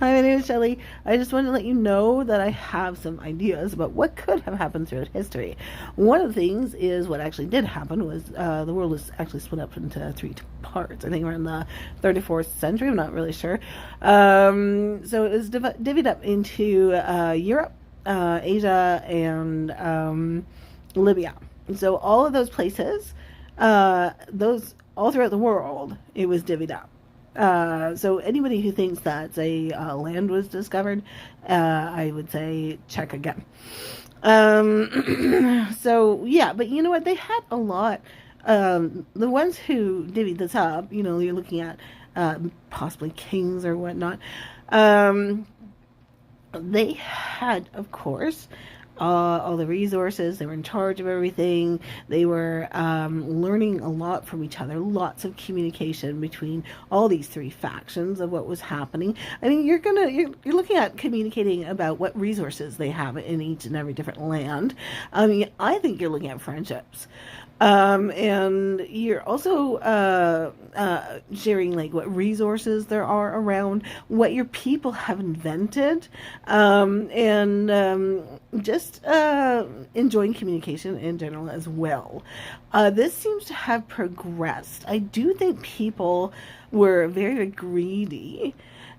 Hi, my name is Shelley. I just wanted to let you know that I have some ideas about what could have happened throughout history. One of the things is what actually did happen was the world was actually split up into three parts. I think around the 34th century. I'm not really sure. So it was divvied up into Europe, Asia, and Libya. So all of those places, those all throughout the world, it was divvied up. So anybody who thinks that a land was discovered, I would say check again. So yeah, but you know what? They had a lot. The ones who divvied this up, you're looking at possibly kings or whatnot. Um, they had, of course, all the resources. They were in charge of everything. They were learning a lot from each other. Lots of communication between all these three factions of what was happening. I mean, you're looking at communicating about what resources they have in each and every different land. I mean, I think you're looking at friendships. And you're also sharing like what resources there are around, what your people have invented, and just enjoying communication in general as well. This seems to have progressed. I do think people were very, very greedy.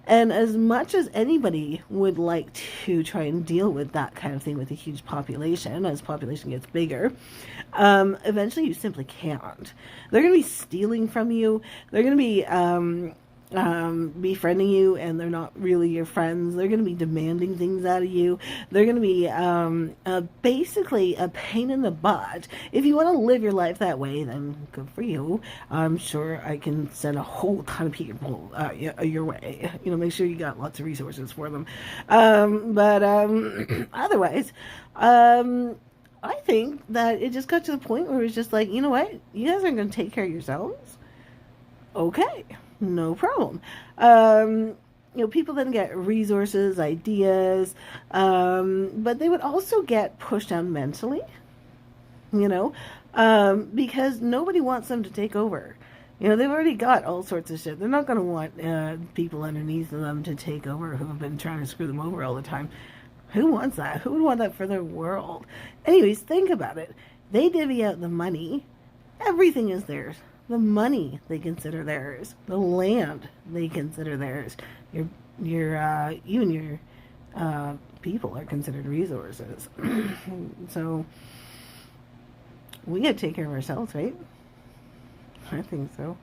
And as much as anybody would like to try and deal with that kind of thing with a huge population, as population gets bigger, eventually you simply can't. They're going to be stealing from you. They're going to be befriending you, and they're not really your friends. They're going to be demanding things out of you. They're going to be basically a pain in the butt. If you want to live your life that way, then good for you. I'm sure I can send a whole ton of people your way. Make sure you got lots of resources for them. But otherwise, I think that it just got to the point where it was just like, you know what? You guys aren't going to take care of yourselves? Okay, no problem. People then get resources, ideas, but they would also get pushed down mentally, because nobody wants them to take over. They've already got all sorts of shit. They're not going to want people underneath them to take over who have been trying to screw them over all the time. Who wants that? Who would want that for their world? Anyways, think about it. They divvy out the money. Everything is theirs. The money they consider theirs. The land they consider theirs. Even your people are considered resources. So we gotta take care of ourselves, right? I think so.